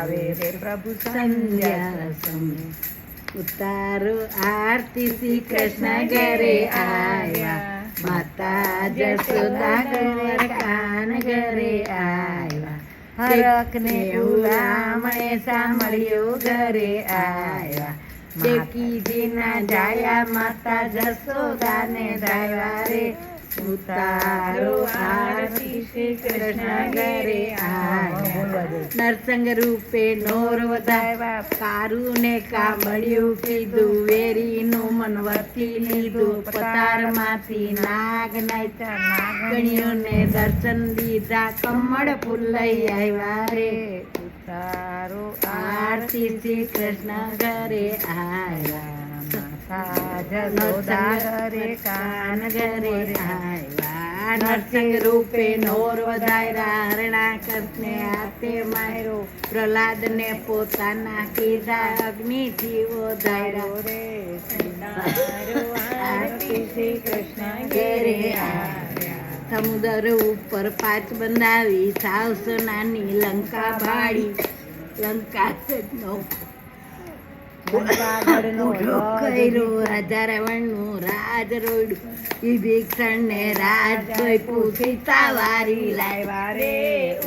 આવે રે પ્રભુ સંધ્યા સમય. ઉતારો આરતી શ્રી કૃષ્ણ ઘરે આવ્યા, માતા જશોદા ગોવર કાન ઘરે આવ્યા, હરખ ને ઉલામણે સાંભળ્યું ઘરે આવ્યા, દેવકીજી ના જાયા માતા જશોદા ને ધાવ્યા રે. ઉતારો આરતી શ્રી કૃષ્ણ ઘરે આવ્યા, નરસંગ રૂપે નોર વધાવ્યા, કારું ને કામળિયું કીધું, વેરીનું મન વર્તી લીધું, પતારમાંથી નાગ નાચા, નાગણીઓને દર્શન દીધા, કમળ ફૂલ લઈ આવ્યા રે. ઉતારો આરતી શ્રી કૃષ્ણ ઘરે આવ્યા, માતા જશોદા ઘરે કાન ઘરે આવ્યા, નરસિંહ રૂપે નોર વધાર્યા, હરણાકસને હાથે માર્યો, પ્રહલાદ ને પોતાના કીધા, અગ્નિથી વધાર્યો રે. આરતી શ્રી કૃષ્ણ ઘરે આવ્યા, સમુદ્ર ઉપર પાચ બંધાવી, સાવ સોનાની લંકા બાળી, લંકા નો લંકાગઢનો કર્યો, રાજા રાવણનું રાજ રોડ્યું, વિભીષણ ને રાજ સોંપ્યું, સીતા વારી લાવ્યા રે.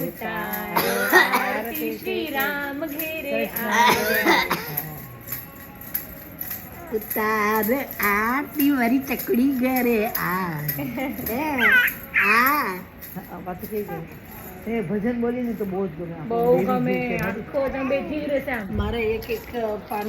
ઉતારો આરતી શ્રી રામ ઘેરે આવ્યા. ઉતાર આરતી વરી ચકડી ઘરે પાછું કઈ ગયું એ ભજન બોલીને તો બહુ જ ગમે. મારે એક પાન